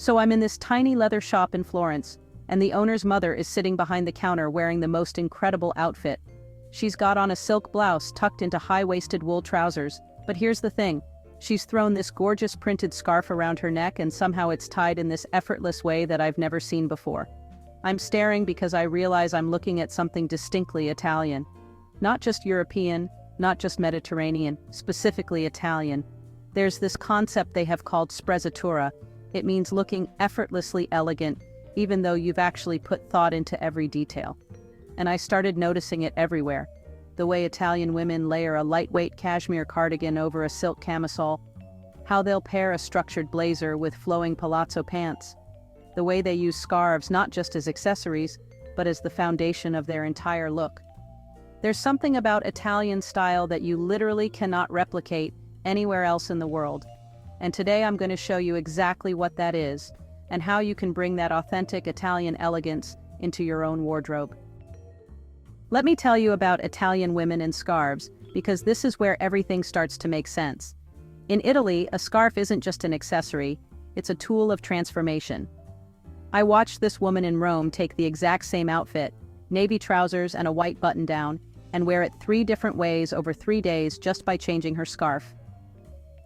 So I'm in this tiny leather shop in Florence, and the owner's mother is sitting behind the counter wearing the most incredible outfit. She's got on a silk blouse tucked into high-waisted wool trousers, but here's the thing. She's thrown this gorgeous printed scarf around her neck, and somehow it's tied in this effortless way that I've never seen before. I'm staring because I realize I'm looking at something distinctly Italian. Not just European, not just Mediterranean, specifically Italian. There's this concept they have called sprezzatura. It means looking effortlessly elegant, even though you've actually put thought into every detail. And I started noticing it everywhere. The way Italian women layer a lightweight cashmere cardigan over a silk camisole, how they'll pair a structured blazer with flowing palazzo pants, the way they use scarves not just as accessories, but as the foundation of their entire look. There's something about Italian style that you literally cannot replicate anywhere else in the world. And today I'm going to show you exactly what that is, and how you can bring that authentic Italian elegance into your own wardrobe. Let me tell you about Italian women and scarves, because this is where everything starts to make sense. In Italy, a scarf isn't just an accessory, it's a tool of transformation. I watched this woman in Rome take the exact same outfit, navy trousers and a white button-down, and wear it 3 different ways over 3 days just by changing her scarf.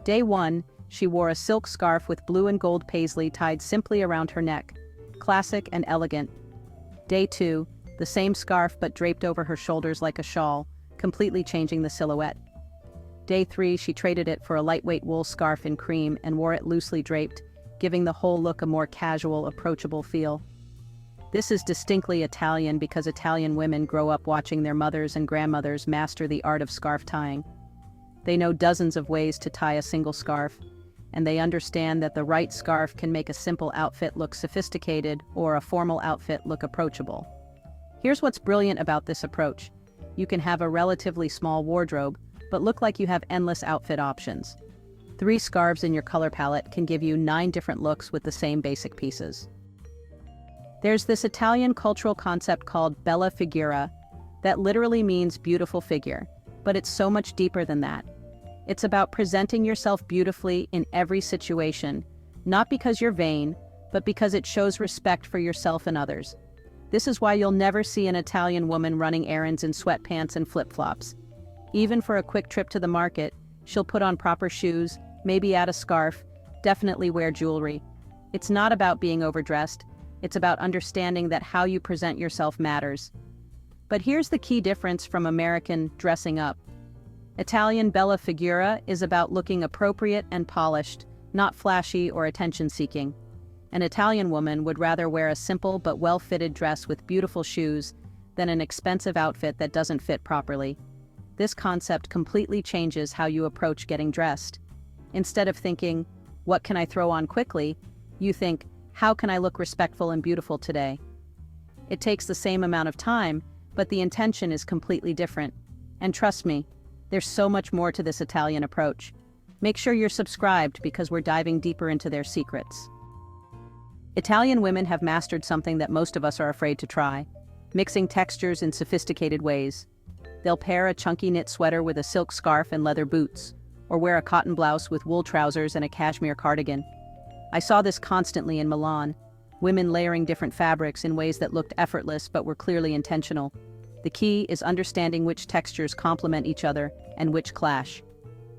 Day 1, she wore a silk scarf with blue and gold paisley tied simply around her neck. Classic and elegant. Day 2, the same scarf but draped over her shoulders like a shawl, completely changing the silhouette. Day 3, she traded it for a lightweight wool scarf in cream and wore it loosely draped, giving the whole look a more casual, approachable feel. This is distinctly Italian because Italian women grow up watching their mothers and grandmothers master the art of scarf tying. They know dozens of ways to tie a single scarf, and they understand that the right scarf can make a simple outfit look sophisticated or a formal outfit look approachable. Here's what's brilliant about this approach. You can have a relatively small wardrobe, but look like you have endless outfit options. 3 scarves in your color palette can give you 9 different looks with the same basic pieces. There's this Italian cultural concept called bella figura that literally means beautiful figure, but it's so much deeper than that. It's about presenting yourself beautifully in every situation, not because you're vain, but because it shows respect for yourself and others. This is why you'll never see an Italian woman running errands in sweatpants and flip-flops. Even for a quick trip to the market, she'll put on proper shoes, maybe add a scarf, definitely wear jewelry. It's not about being overdressed, it's about understanding that how you present yourself matters. But here's the key difference from American dressing up. Italian bella figura is about looking appropriate and polished, not flashy or attention-seeking. An Italian woman would rather wear a simple but well-fitted dress with beautiful shoes than an expensive outfit that doesn't fit properly. This concept completely changes how you approach getting dressed. Instead of thinking, what can I throw on quickly, you think, how can I look respectful and beautiful today? It takes the same amount of time, but the intention is completely different. And trust me, there's so much more to this Italian approach. Make sure you're subscribed because we're diving deeper into their secrets. Italian women have mastered something that most of us are afraid to try, mixing textures in sophisticated ways. They'll pair a chunky knit sweater with a silk scarf and leather boots, or wear a cotton blouse with wool trousers and a cashmere cardigan. I saw this constantly in Milan, women layering different fabrics in ways that looked effortless but were clearly intentional. The key is understanding which textures complement each other and which clash.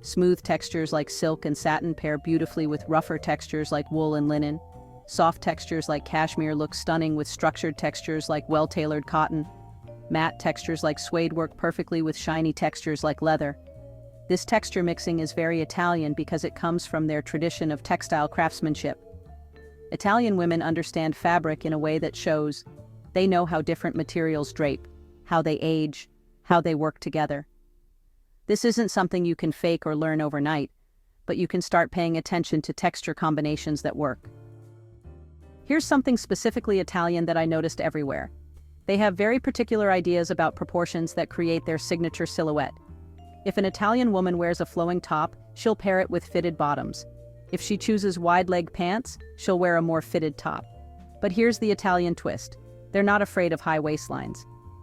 Smooth textures like silk and satin pair beautifully with rougher textures like wool and linen. Soft textures like cashmere look stunning with structured textures like well-tailored cotton. Matte textures like suede work perfectly with shiny textures like leather. This texture mixing is very Italian because it comes from their tradition of textile craftsmanship. Italian women understand fabric in a way that shows. They know how different materials drape, how they age, how they work together. This isn't something you can fake or learn overnight, but you can start paying attention to texture combinations that work. Here's something specifically Italian that I noticed everywhere. They have very particular ideas about proportions that create their signature silhouette. If an Italian woman wears a flowing top, she'll pair it with fitted bottoms. If she chooses wide-leg pants, she'll wear a more fitted top. But here's the Italian twist. They're not afraid of high waistlines.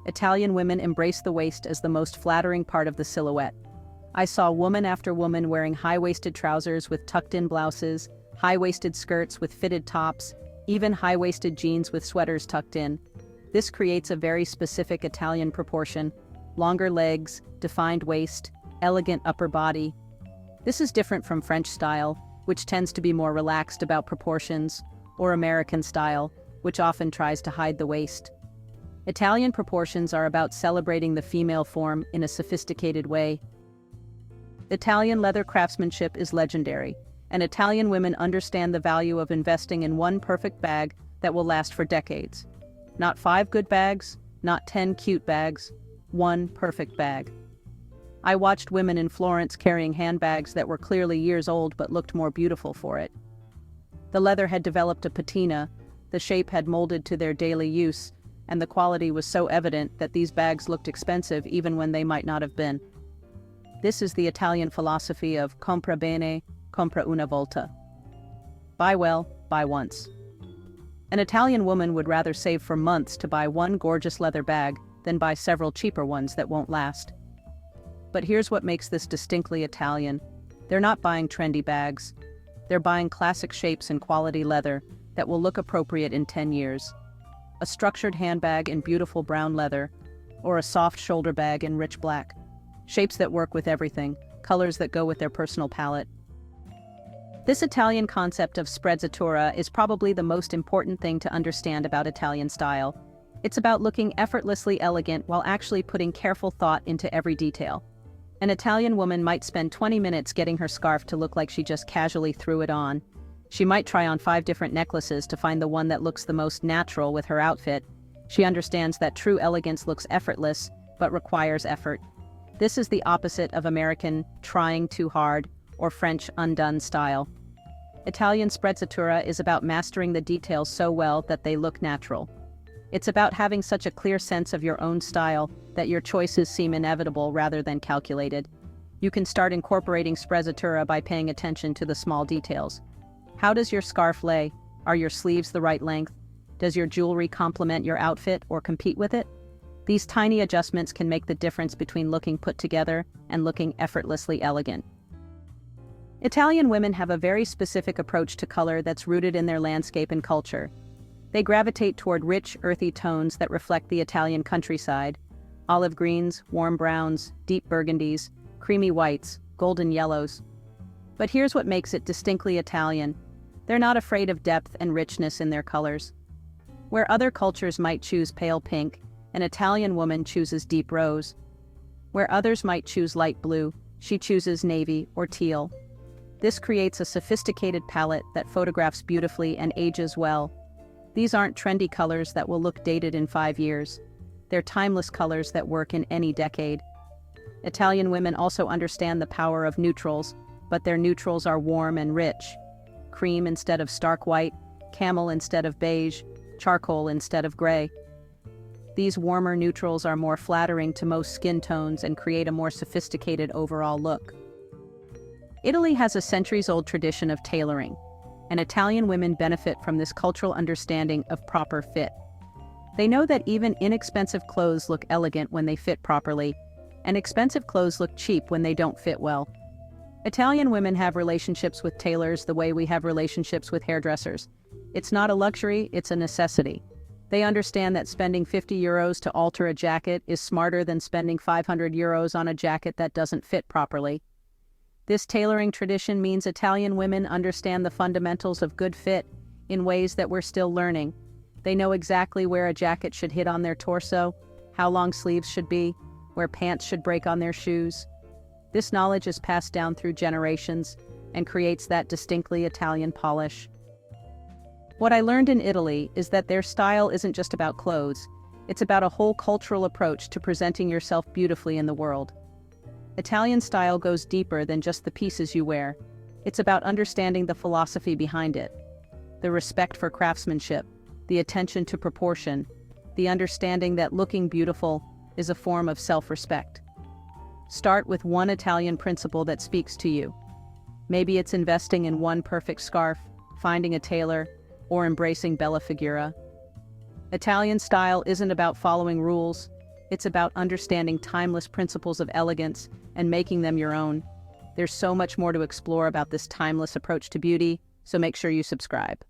Italian women embrace the waist as the most flattering part of the silhouette. I saw woman after woman wearing high-waisted trousers with tucked-in blouses, high-waisted skirts with fitted tops, even high-waisted jeans with sweaters tucked in. This creates a very specific Italian proportion: longer legs, defined waist, elegant upper body. This is different from French style, which tends to be more relaxed about proportions, or American style, which often tries to hide the waist. Italian proportions are about celebrating the female form in a sophisticated way. Italian leather craftsmanship is legendary, and Italian women understand the value of investing in one perfect bag that will last for decades. Not 5 good bags, not 10 cute bags, one perfect bag. I watched women in Florence carrying handbags that were clearly years old but looked more beautiful for it. The leather had developed a patina, the shape had molded to their daily use, and the quality was so evident that these bags looked expensive even when they might not have been. This is the Italian philosophy of compra bene, compra una volta. Buy well, buy once. An Italian woman would rather save for months to buy one gorgeous leather bag than buy several cheaper ones that won't last. But here's what makes this distinctly Italian. They're not buying trendy bags. They're buying classic shapes and quality leather that will look appropriate in 10 years. A structured handbag in beautiful brown leather, or a soft shoulder bag in rich black. Shapes that work with everything, colors that go with their personal palette. This Italian concept of sprezzatura is probably the most important thing to understand about Italian style. It's about looking effortlessly elegant while actually putting careful thought into every detail. An Italian woman might spend 20 minutes getting her scarf to look like she just casually threw it on. She might try on 5 different necklaces to find the one that looks the most natural with her outfit. She understands that true elegance looks effortless, but requires effort. This is the opposite of American trying too hard or French undone style. Italian sprezzatura is about mastering the details so well that they look natural. It's about having such a clear sense of your own style that your choices seem inevitable rather than calculated. You can start incorporating sprezzatura by paying attention to the small details. How does your scarf lay? Are your sleeves the right length? Does your jewelry complement your outfit or compete with it? These tiny adjustments can make the difference between looking put together and looking effortlessly elegant. Italian women have a very specific approach to color that's rooted in their landscape and culture. They gravitate toward rich, earthy tones that reflect the Italian countryside: olive greens, warm browns, deep burgundies, creamy whites, golden yellows. But here's what makes it distinctly Italian. They're not afraid of depth and richness in their colors. Where other cultures might choose pale pink, an Italian woman chooses deep rose. Where others might choose light blue, she chooses navy or teal. This creates a sophisticated palette that photographs beautifully and ages well. These aren't trendy colors that will look dated in 5 years. They're timeless colors that work in any decade. Italian women also understand the power of neutrals, but their neutrals are warm and rich. Cream instead of stark white, camel instead of beige, charcoal instead of gray. These warmer neutrals are more flattering to most skin tones and create a more sophisticated overall look. Italy has a centuries-old tradition of tailoring, and Italian women benefit from this cultural understanding of proper fit. They know that even inexpensive clothes look elegant when they fit properly, and expensive clothes look cheap when they don't fit well. Italian women have relationships with tailors the way we have relationships with hairdressers. It's not a luxury, it's a necessity. They understand that spending 50 euros to alter a jacket is smarter than spending 500 euros on a jacket that doesn't fit properly. This tailoring tradition means Italian women understand the fundamentals of good fit in ways that we're still learning. They know exactly where a jacket should hit on their torso, how long sleeves should be, where pants should break on their shoes. This knowledge is passed down through generations and creates that distinctly Italian polish. What I learned in Italy is that their style isn't just about clothes, it's about a whole cultural approach to presenting yourself beautifully in the world. Italian style goes deeper than just the pieces you wear. It's about understanding the philosophy behind it, the respect for craftsmanship, the attention to proportion, the understanding that looking beautiful is a form of self-respect. Start with one Italian principle that speaks to you. Maybe it's investing in one perfect scarf, finding a tailor, or embracing bella figura. Italian style isn't about following rules, it's about understanding timeless principles of elegance and making them your own. There's so much more to explore about this timeless approach to beauty, so make sure you subscribe.